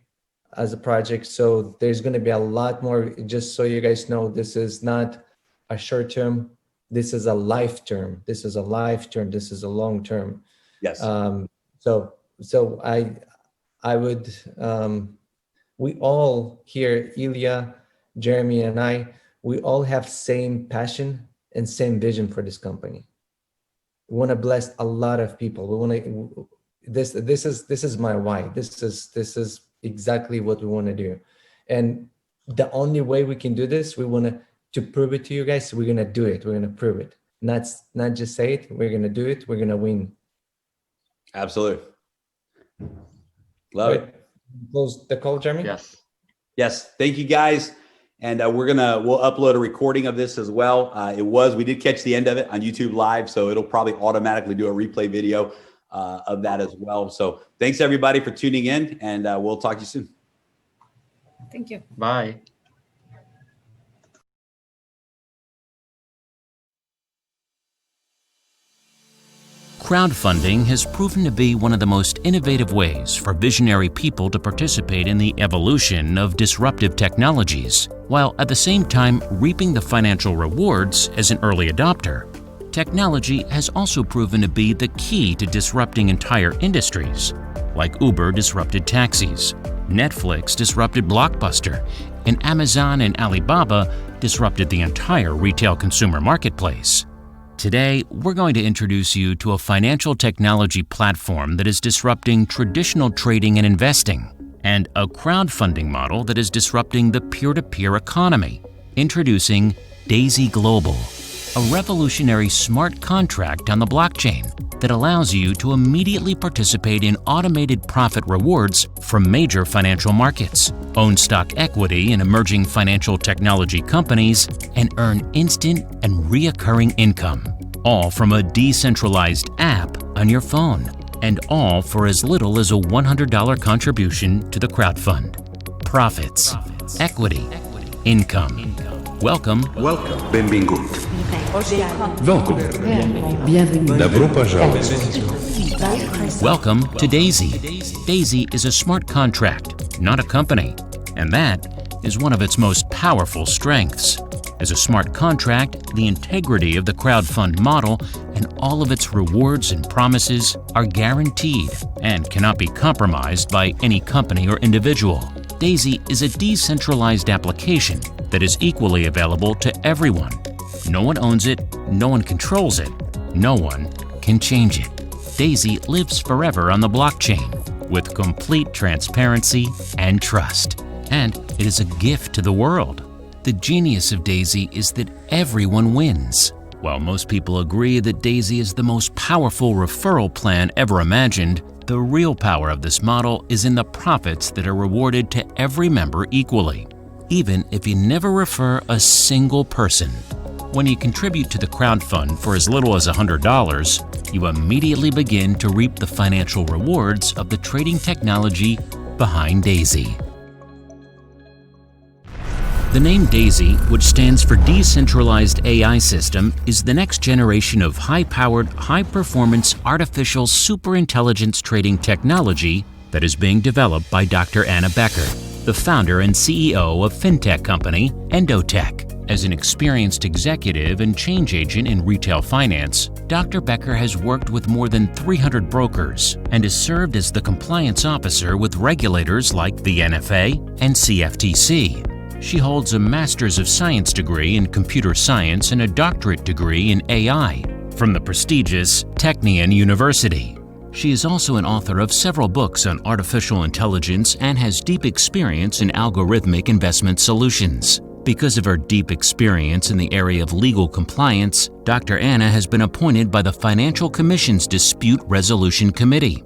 as a project. So there's going to be a lot more. Just so you guys know, this is not a short term. This is a life term. This is a life term. This is a long term.
Yes.
So I would, we all here, Ilya, Jeremy, and I, we all have same passion and same vision for this company. We want to bless a lot of people. We want to, this is my why. This is exactly what we want to do. And the only way we can do this, we want to prove it to you guys. We're going to do it. We're going to prove it. Not just say it. We're going to do it. We're going to win.
Absolutely. Love it.
Close the call, Jeremy?
Yes. Thank you, guys. And we'll upload a recording of this as well. We did catch the end of it on YouTube Live, so it'll probably automatically do a replay video of that as well. So thanks everybody for tuning in, and we'll talk to you soon.
Thank you.
Bye.
Crowdfunding has proven to be one of the most innovative ways for visionary people to participate in the evolution of disruptive technologies, while at the same time reaping the financial rewards as an early adopter. Technology has also proven to be the key to disrupting entire industries, like Uber disrupted taxis, Netflix disrupted Blockbuster, and Amazon and Alibaba disrupted the entire retail consumer marketplace. Today, we're going to introduce you to a financial technology platform that is disrupting traditional trading and investing, and a crowdfunding model that is disrupting the peer-to-peer economy. Introducing D.AI.SY Global, a revolutionary smart contract on the blockchain that allows you to immediately participate in automated profit rewards from major financial markets, own stock equity in emerging financial technology companies, and earn instant and reoccurring income, all from a decentralized app on your phone, and all for as little as a $100 contribution to the crowdfund. Profits, equity, income. Welcome.
Benvingut. Welcome. Добро пожаловать.
Welcome to D.AI.SY. D.AI.SY is a smart contract, not a company, and that is one of its most powerful strengths. As a smart contract, the integrity of the crowdfund model and all of its rewards and promises are guaranteed and cannot be compromised by any company or individual. D.AI.SY is a decentralized application that is equally available to everyone. No one owns it, no one controls it, no one can change it. D.AI.SY lives forever on the blockchain with complete transparency and trust. And it is a gift to the world. The genius of D.AI.SY is that everyone wins. While most people agree that D.AI.SY is the most powerful referral plan ever imagined, the real power of this model is in the profits that are rewarded to every member equally, even if you never refer a single person. When you contribute to the crowdfund for as little as $100, you immediately begin to reap the financial rewards of the trading technology behind D.AI.SY. The name D.AI.SY, which stands for Decentralized AI System, is the next generation of high-powered, high-performance artificial superintelligence trading technology that is being developed by Dr. Anna Becker, the founder and CEO of fintech company Endotech. As an experienced executive and change agent in retail finance, Dr. Becker has worked with more than 300 brokers and has served as the compliance officer with regulators like the NFA and CFTC. She holds a Master's of Science degree in Computer Science and a doctorate degree in AI from the prestigious Technion University. She is also an author of several books on artificial intelligence and has deep experience in algorithmic investment solutions. Because of her deep experience in the area of legal compliance, Dr. Anna has been appointed by the Financial Commission's Dispute Resolution Committee.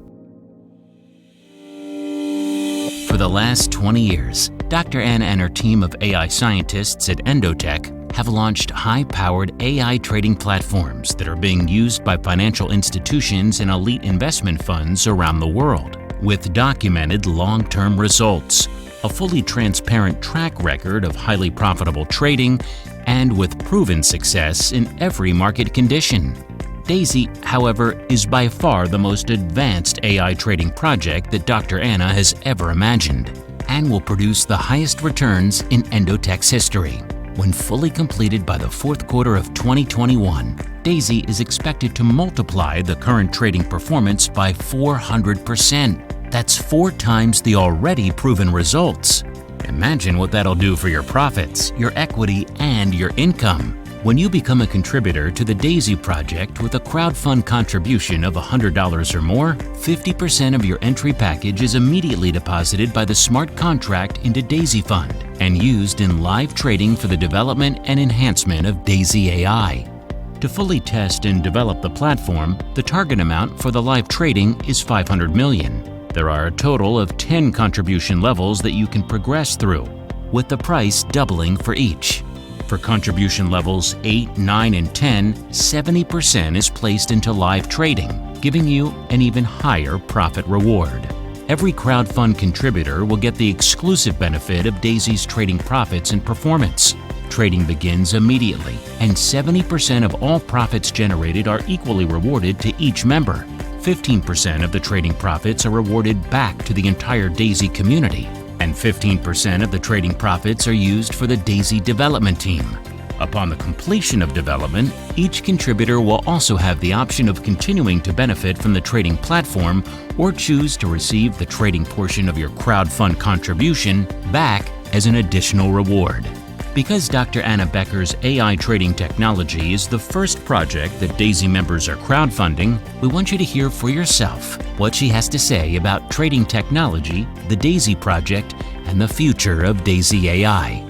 For the last 20 years, Dr. Anna and her team of AI scientists at Endotech have launched high-powered AI trading platforms that are being used by financial institutions and elite investment funds around the world, with documented long-term results, a fully transparent track record of highly profitable trading, and with proven success in every market condition. D.AI.SY, however, is by far the most advanced AI trading project that Dr. Anna has ever imagined, and will produce the highest returns in Endotech's history. When fully completed by the fourth quarter of 2021, D.AI.SY is expected to multiply the current trading performance by 400%. That's 4 times the already proven results. Imagine what that'll do for your profits, your equity, and your income. When you become a contributor to the D.AI.SY project with a crowdfund contribution of $100 or more, 50% of your entry package is immediately deposited by the smart contract into D.AI.SY Fund and used in live trading for the development and enhancement of D.AI.SY AI. To fully test and develop the platform, the target amount for the live trading is $500 million. There are a total of 10 contribution levels that you can progress through, with the price doubling for each. For contribution levels 8, 9, and 10, 70% is placed into live trading, giving you an even higher profit reward. Every crowdfund contributor will get the exclusive benefit of D.AI.SY's trading profits and performance. Trading begins immediately, and 70% of all profits generated are equally rewarded to each member. 15% of the trading profits are rewarded back to the entire D.AI.SY community, and 15% of the trading profits are used for the D.AI.SY development team. Upon the completion of development, each contributor will also have the option of continuing to benefit from the trading platform or choose to receive the trading portion of your crowdfund contribution back as an additional reward. Because Dr. Anna Becker's AI trading technology is the first project that D.AI.SY members are crowdfunding, we want you to hear for yourself what she has to say about trading technology, the D.AI.SY project, and the future of D.AI.SY AI.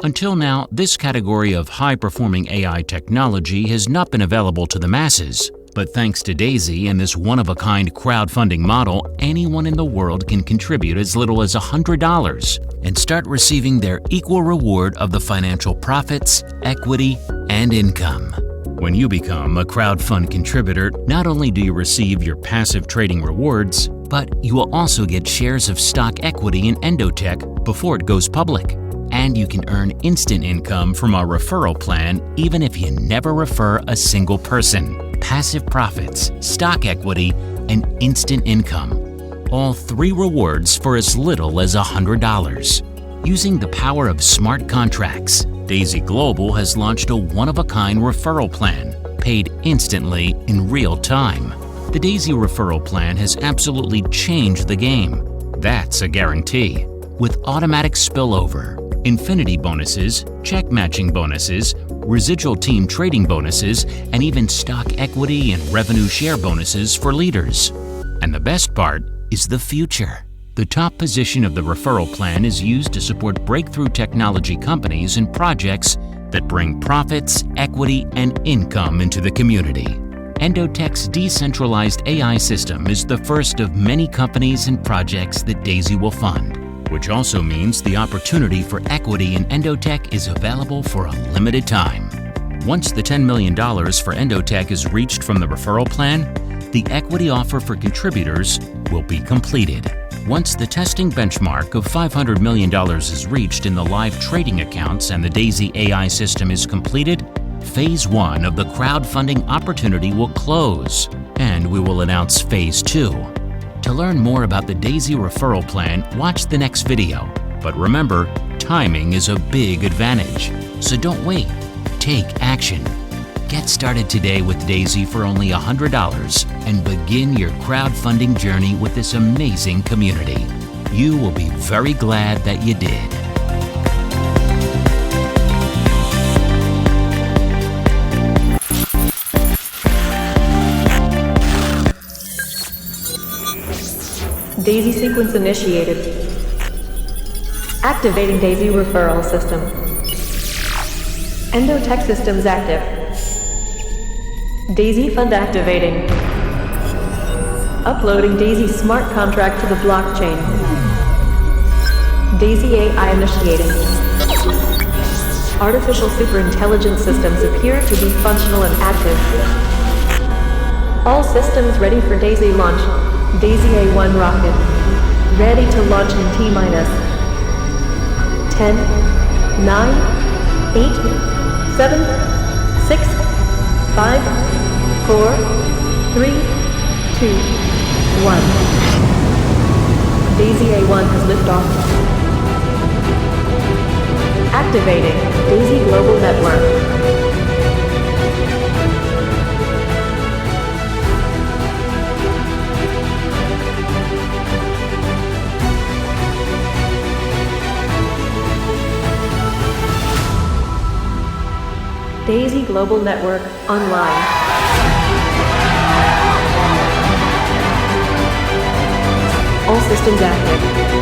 Until now, this category of high-performing AI technology has not been available to the masses. But thanks to D.AI.SY and this one-of-a-kind crowdfunding model, anyone in the world can contribute as little as $100 and start receiving their equal reward of the financial profits, equity, and income. When you become a crowdfund contributor, not only do you receive your passive trading rewards, but you will also get shares of stock equity in Endotech before it goes public. And you can earn instant income from our referral plan even if you never refer a single person. Passive profits, stock equity, and instant income. All 3 rewards for as little as $100. Using the power of smart contracts, D.AI.SY Global has launched a one-of-a-kind referral plan, paid instantly in real time. The D.AI.SY referral plan has absolutely changed the game. That's a guarantee. With automatic spillover, infinity bonuses, check matching bonuses, residual team trading bonuses, and even stock equity and revenue share bonuses for leaders. And the best part is the future. The top position of the referral plan is used to support breakthrough technology companies and projects that bring profits, equity, and income into the community. Endotech's decentralized AI system is the first of many companies and projects that D.AI.SY will fund, which also means the opportunity for equity in Endotech is available for a limited time. Once the $10 million for Endotech is reached from the referral plan, the equity offer for contributors will be completed. Once the testing benchmark of $500 million is reached in the live trading accounts and the D.AI.SY AI system is completed, Phase 1 of the crowdfunding opportunity will close, and we will announce Phase 2. To learn more about the D.AI.SY referral plan, watch the next video. But remember, timing is a big advantage. So don't wait. Take action. Get started today with D.AI.SY for only $100 and begin your crowdfunding journey with this amazing community. You will be very glad that you did.
DAISY sequence initiated. Activating DAISY referral system. Endotech systems active. DAISY fund activating. Uploading DAISY smart contract to the blockchain. DAISY AI initiating. Artificial superintelligence systems appear to be functional and active. All systems ready for DAISY launch. DAISY A1 rocket. Ready to launch in T-minus 10, 9, 8, 7, 6, 5, 4, 3, 2, 1. DAISY A1 has liftoff. Activating DAISY Global Network. DAISY Global Network online. All systems active.